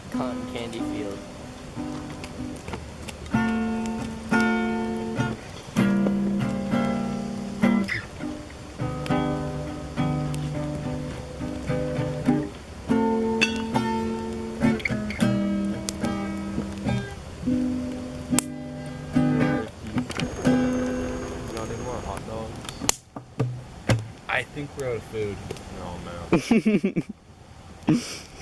like cotton candy field. Y'all need more hot dogs? I think we're out of food. No, man.